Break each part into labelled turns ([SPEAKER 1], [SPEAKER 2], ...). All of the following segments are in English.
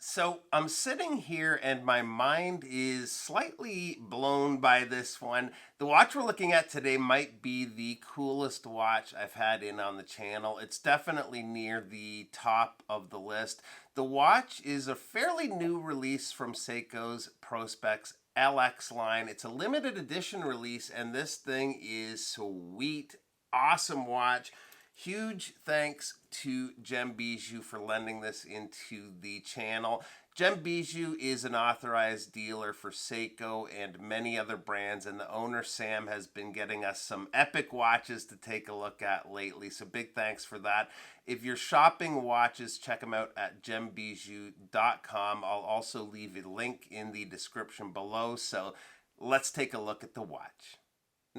[SPEAKER 1] So I'm sitting here and my mind is slightly blown by this one. The watch we're looking at today might be the coolest watch I've had in on the channel. It's definitely near the top of the list. The watch is a fairly new release from Seiko's Prospex LX line. It's a limited edition release, and this thing is sweet. Awesome watch. Huge thanks to Gem Bijou for lending this into the channel. Gem Bijou is an authorized dealer for Seiko and many other brands, and the owner Sam has been getting us some epic watches to take a look at lately. So big thanks for that. If you're shopping watches, check them out at gembijou.com. I'll also leave a link in the description below. So let's take a look at the watch.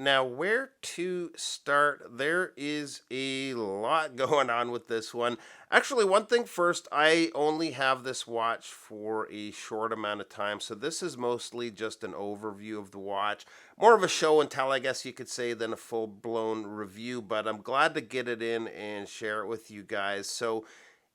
[SPEAKER 1] Now, where to start? There is a lot going on with this one. Actually, one thing first, I only have this watch for a short amount of time, so this is mostly just an overview of the watch. More of a show and tell, I guess you could say, than a full-blown review, but I'm glad to get it in and share it with you guys. So,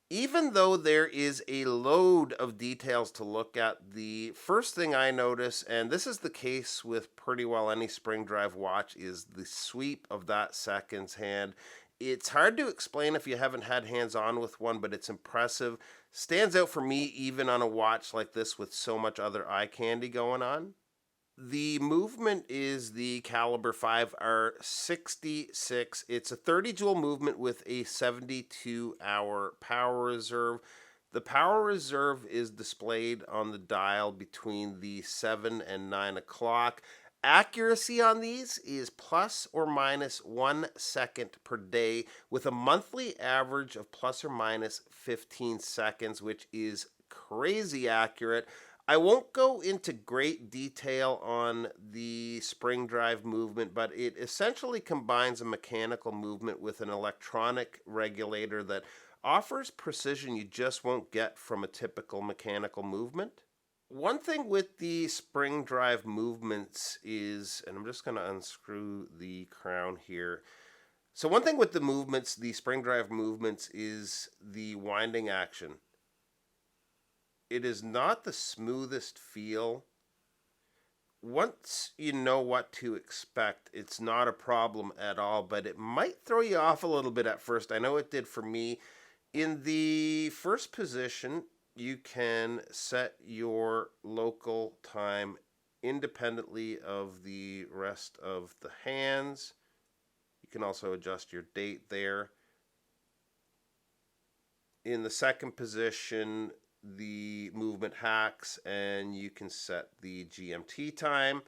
[SPEAKER 1] even though there is a load of details to look at, the first thing I notice, and this is the case with pretty well any spring drive watch, is the sweep of that seconds hand. It's hard to explain if you haven't had hands on with one, but it's impressive. Stands out for me even on a watch like this with so much other eye candy going on. The movement is the Caliber 5R66. It's a 30 joule movement with a 72-hour power reserve. The power reserve is displayed on the dial between the 7 and 9 o'clock. Accuracy on these is plus or minus 1 second per day, with a monthly average of plus or minus 15 seconds, which is crazy accurate. I won't go into great detail on the spring drive movement, but it essentially combines a mechanical movement with an electronic regulator that offers precision you just won't get from a typical mechanical movement. One thing with the spring drive movements is, and I'm just going to unscrew the crown here. So one thing with the movements, the spring drive movements, is the winding action. It is not the smoothest feel. Once you know what to expect, it's not a problem at all, but it might throw you off a little bit at first. I know it did for me. In the first position, you can set your local time independently of the rest of the hands. You can also adjust your date there. In the second position, the movement hacks and you can set the GMT time.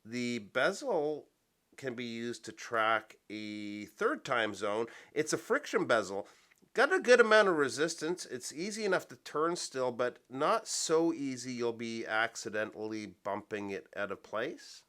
[SPEAKER 1] The bezel can be used to track a third time zone. It's a friction bezel. Got a good amount of resistance. It's easy enough to turn still, but not so easy you'll be accidentally bumping it out of place.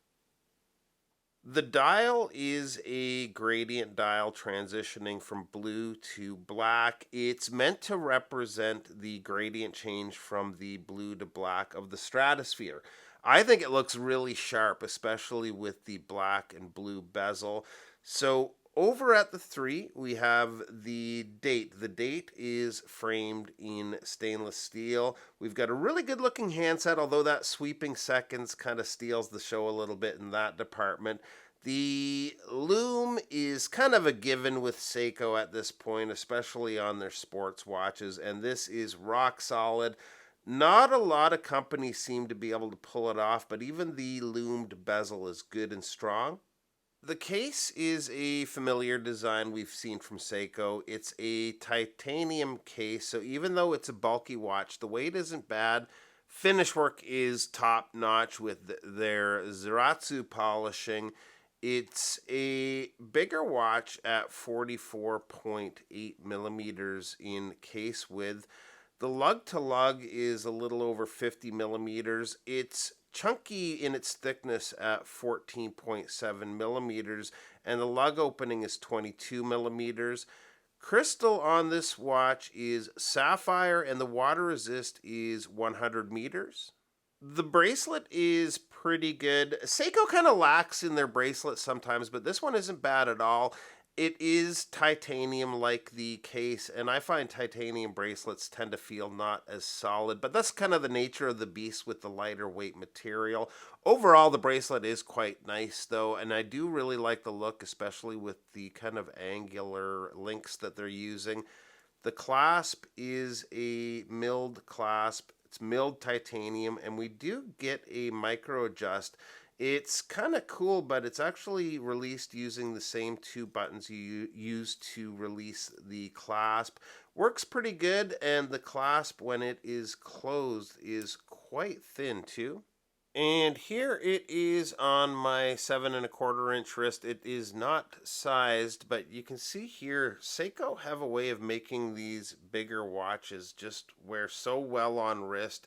[SPEAKER 1] The dial is a gradient dial transitioning from blue to black. It's meant to represent the gradient change from the blue to black of the stratosphere. I think it looks really sharp, especially with the black and blue bezel. So over at the 3, we have the date. The date is framed in stainless steel. We've got a really good looking handset, although that sweeping seconds kind of steals the show a little bit in that department. The lume is kind of a given with Seiko at this point, especially on their sports watches, and this is rock solid. Not a lot of companies seem to be able to pull it off, but even the lumed bezel is good and strong. The case is a familiar design we've seen from Seiko. It's a titanium case, so even though it's a bulky watch, the weight isn't bad. Finish work is top notch with their Zaratsu polishing. It's a bigger watch at 44.8 millimeters in case width. The lug to lug is a little over 50 millimeters. It's chunky in its thickness at 14.7 millimeters, and the lug opening is 22 millimeters. Crystal on this watch is sapphire, and the water resist is 100 meters. The bracelet is pretty good. Seiko kind of lacks in their bracelet sometimes, but this one isn't bad at all. It is titanium like the case, and I find titanium bracelets tend to feel not as solid, but that's kind of the nature of the beast with the lighter weight material. Overall, the bracelet is quite nice though, and I do really like the look, especially with the kind of angular links that they're using. The clasp is a milled clasp. It's milled titanium, and we do get a micro adjust. It's kind of cool, but it's actually released using the same two buttons you use to release the clasp. Works pretty good, and the clasp, when it is closed, is quite thin too. And here it is on my 7¼ inch wrist. It is not sized, but you can see here Seiko have a way of making these bigger watches just wear so well on wrist.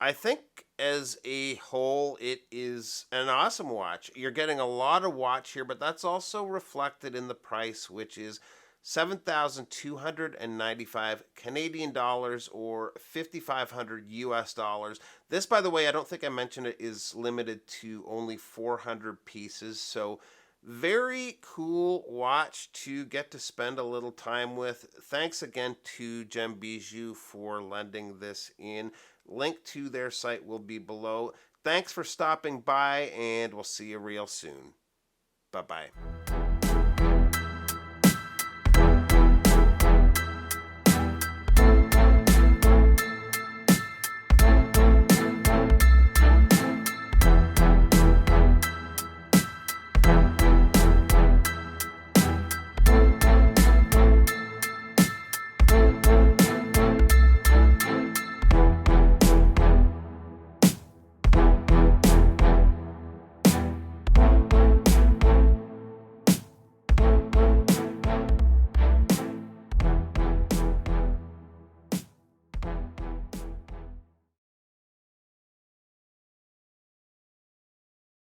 [SPEAKER 1] I think as a whole, it is an awesome watch. You're getting a lot of watch here, but that's also reflected in the price, which is 7,295 Canadian dollars or 5,500 US dollars. This, by the way, I don't think I mentioned it, is limited to only 400 pieces. So very cool watch to get to spend a little time with. Thanks again to Gem Bijou for lending this in. Link to their site will be below. Thanks for stopping by, and we'll see you real soon. Bye-bye.